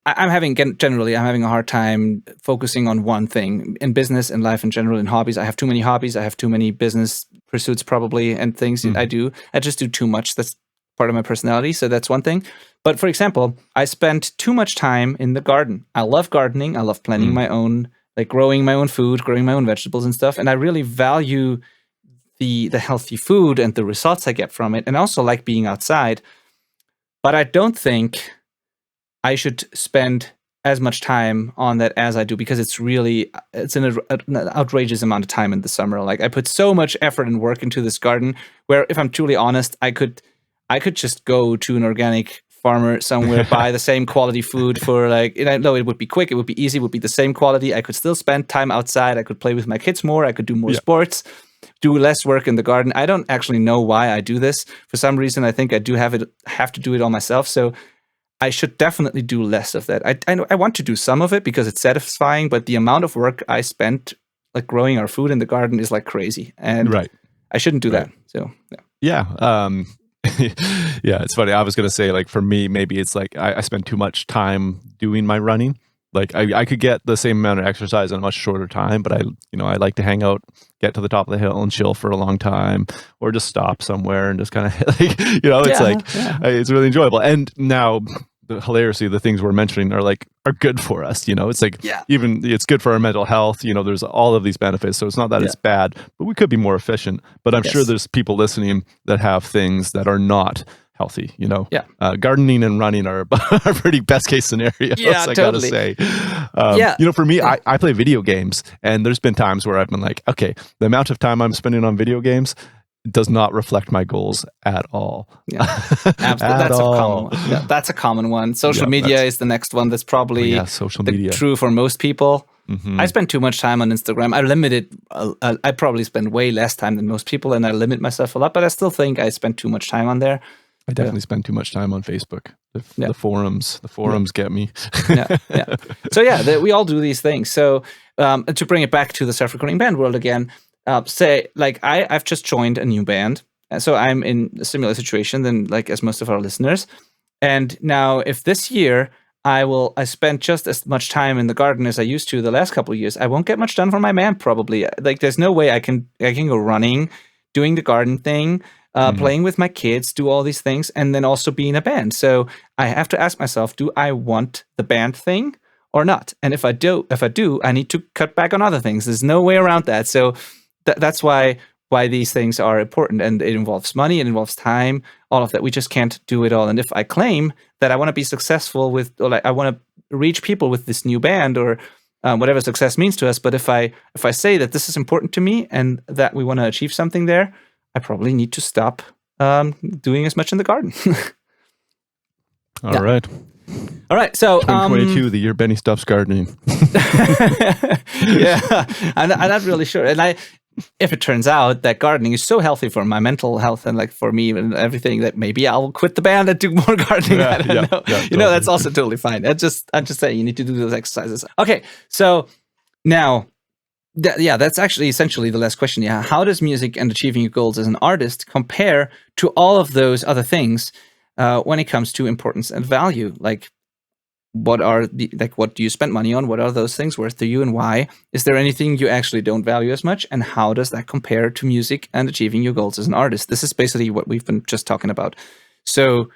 I'm having a hard time focusing on one thing in business and life in general, in hobbies. I have too many hobbies. I have too many business pursuits probably, and things I do. I just do too much. That's part of my personality. So that's one thing. But for example, I spend too much time in the garden. I love gardening. I love planting my own, like growing my own food, growing my own vegetables and stuff. And I really value the healthy food and the results I get from it. And I also like being outside. But I don't think I should spend as much time on that as I do, because it's an outrageous amount of time in the summer. Like, I put so much effort and work into this garden, where if I'm truly honest, I could just go to an organic farmer somewhere, buy the same quality food for no, it would be quick, it would be easy, it would be the same quality. I could still spend time outside. I could play with my kids more. I could do more sports, do less work in the garden. I don't actually know why I do this. For some reason, I think I do have to do it all myself. So I should definitely do less of that. I want to do some of it because it's satisfying, but the amount of work I spent like growing our food in the garden is like crazy, and I shouldn't do that. So it's funny. I was gonna say, like, for me, maybe it's like I spend too much time doing my running. Like, I could get the same amount of exercise in a much shorter time, but I like to hang out, get to the top of the hill and chill for a long time, or just stop somewhere and just kind of like, it's really enjoyable. And now, hilariously, the things we're mentioning are good for us. It's like, even it's good for our mental health. There's all of these benefits. So it's not that it's bad, but we could be more efficient. But I'm sure there's people listening that have things that are not healthy. Gardening and running are pretty best case scenarios. I gotta say. For me, I play video games, and there's been times where I've been like, okay, the amount of time I'm spending on video games does not reflect my goals at all. Absolutely. That's a common one. Social media is the next one. That's probably social media. True for most people. I spend too much time on Instagram. I limit it. I probably spend way less time than most people, and I limit myself a lot, but I still think I spend too much time on there. I definitely spend too much time on Facebook. The forums get me. So we all do these things. So to bring it back to the self-recording band world again, say like I've just joined a new band, so I'm in a similar situation than like as most of our listeners. And now, if this year I spend just as much time in the garden as I used to the last couple of years, I won't get much done for my band probably. Like, there's no way I can go running, doing the garden thing, playing with my kids, do all these things, and then also be in a band. So I have to ask myself, do I want the band thing or not? And if I do, I need to cut back on other things. There's no way around that. So that's why these things are important, and it involves money, it involves time, all of that. We just can't do it all. And if I claim that I want to be successful with, or like I want to reach people with this new band, or whatever success means to us, but if I say that this is important to me and that we want to achieve something there, I probably need to stop doing as much in the garden. All right. So 2022, the year Benny stops gardening. I'm not really sure. And if it turns out that gardening is so healthy for my mental health and like for me and everything, that maybe I'll quit the band and do more gardening. I don't know. Totally. That's also totally fine. I'm just saying you need to do those exercises. Okay, so now, that's actually essentially the last question. Yeah, how does music and achieving your goals as an artist compare to all of those other things when it comes to importance and value? Like, what do you spend money on? What are those things worth to you, and why? Is there anything you actually don't value as much? And how does that compare to music and achieving your goals as an artist? This is basically what we've been just talking about. So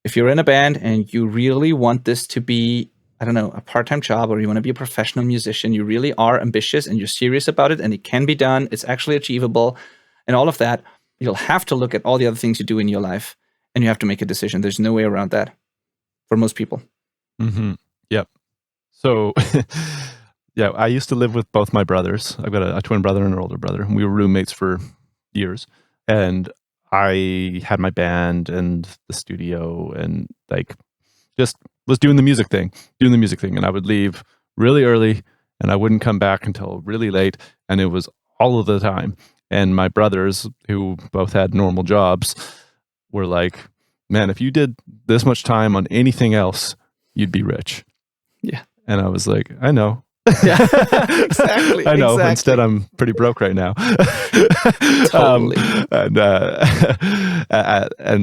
if you're in a band and you really want this to be I don't know, a part-time job, or you want to be a professional musician, you really are ambitious and you're serious about it and it can be done, it's actually achievable and all of that, you'll have to look at all the other things you do in your life and you have to make a decision. There's no way around that for most people. Mm-hmm. Yep. So, yeah, I used to live with both my brothers. I've got a twin brother and an older brother. We were roommates for years. And I had my band and the studio and like just was doing the music thing. And I would leave really early and I wouldn't come back until really late. And it was all of the time. And my brothers, who both had normal jobs, were like, man, if you did this much time on anything else, you'd be rich. Yeah. And I was like, I know. Yeah, exactly. I know. Exactly. Instead, I'm pretty broke right now. Totally. And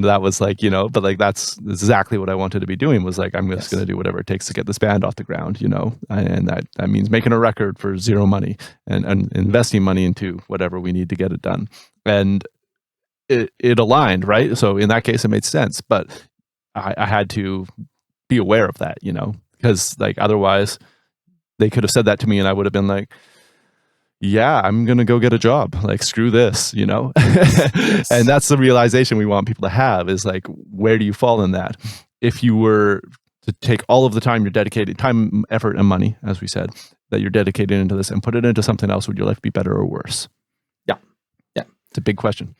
that was like, but like that's exactly what I wanted to be doing. Was like, I'm just going to do whatever it takes to get this band off the ground, and that means making a record for zero money and investing money into whatever we need to get it done. And it aligned, right? So in that case, it made sense. But I had to be aware of that, because like otherwise they could have said that to me and I would have been like, yeah, I'm going to go get a job. Like, screw this, Yes. And that's the realization we want people to have is like, where do you fall in that? If you were to take all of the time you're dedicated, time, effort, and money, as we said, that you're dedicated into this and put it into something else, would your life be better or worse? Yeah. Yeah. It's a big question.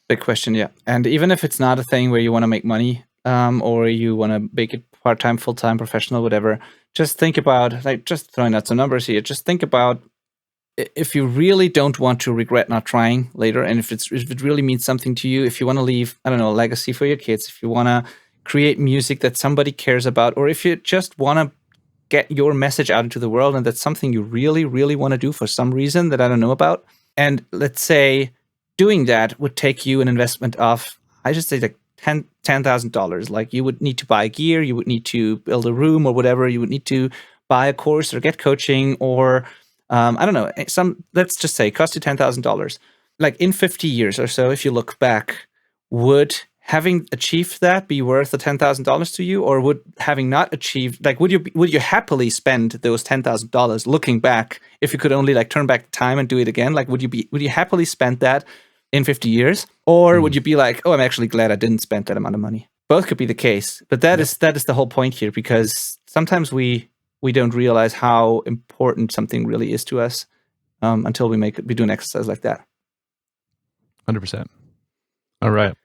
Big question, yeah. And even if it's not a thing where you want to make money, or you want to make it part-time, full-time, professional, whatever, just think about, like, just throwing out some numbers here, just think about if you really don't want to regret not trying later, and if it really means something to you, if you want to leave, I don't know, a legacy for your kids, if you want to create music that somebody cares about, or if you just want to get your message out into the world and that's something you really, really want to do for some reason that I don't know about, and let's say doing that would take you an investment of, I just say like $10,000. Like you would need to buy gear, you would need to build a room or whatever, you would need to buy a course or get coaching or I don't know, let's just say it cost you $10,000. Like in 50 years or so, if you look back, would having achieved that be worth the $10,000 to you, or would having not achieved, like, would you happily spend those $10,000 looking back if you could only like turn back time and do it again? Like, would you happily spend that in 50 years, or would you be like, oh, I'm actually glad I didn't spend that amount of money? Both could be the case, but that is the whole point here, because sometimes we don't realize how important something really is to us until we do an exercise like that. 100%. All right.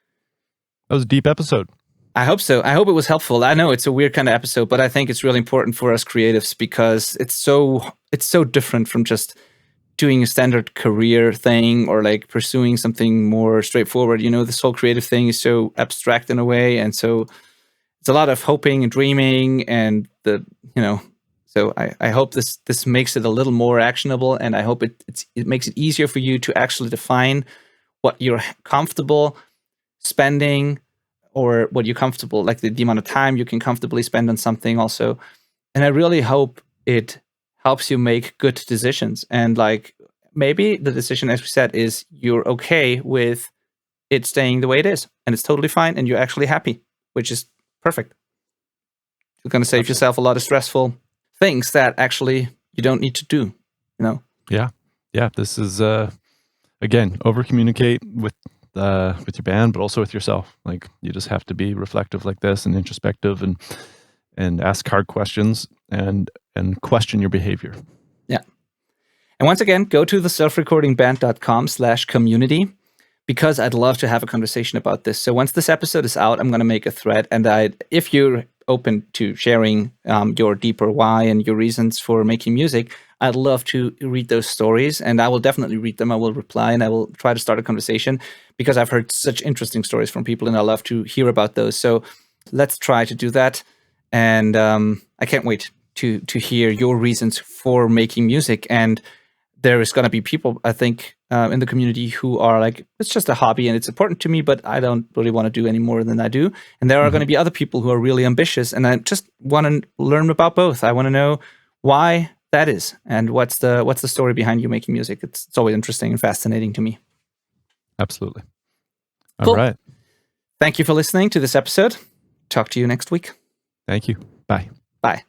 That was a deep episode. I hope so. I hope it was helpful. I know it's a weird kind of episode, but I think it's really important for us creatives because it's so different from just doing a standard career thing or like pursuing something more straightforward. This whole creative thing is so abstract in a way, and so it's a lot of hoping and dreaming, and so I hope this makes it a little more actionable, and I hope it makes it easier for you to actually define what you're comfortable spending, or what you're comfortable, like the amount of time you can comfortably spend on something also. And I really hope it helps you make good decisions. And like maybe the decision, as we said, is you're okay with it staying the way it is, and it's totally fine, and you're actually happy, which is perfect. You're going to save yourself a lot of stressful things that actually you don't need to do, Yeah. This is again, over communicate with your band, but also with yourself. Like you just have to be reflective like this and introspective and ask hard questions and question your behavior. Yeah. And once again, go to theselfrecordingband.com/community, because I'd love to have a conversation about this. So once this episode is out, I'm going to make a thread, and if you're open to sharing your deeper why and your reasons for making music, I'd love to read those stories, and I will definitely read them. I will reply, and I will try to start a conversation, because I've heard such interesting stories from people, and I love to hear about those. So let's try to do that, and I can't wait to hear your reasons for making music. And there is going to be people, I think, in the community who are like, it's just a hobby and it's important to me, but I don't really want to do any more than I do. And there are going to be other people who are really ambitious, and I just want to learn about both. I want to know why that is, and what's the story behind you making music. It's always interesting and fascinating to me. Absolutely. Cool. All right. Thank you for listening to this episode. Talk to you next week. Thank you. Bye. Bye.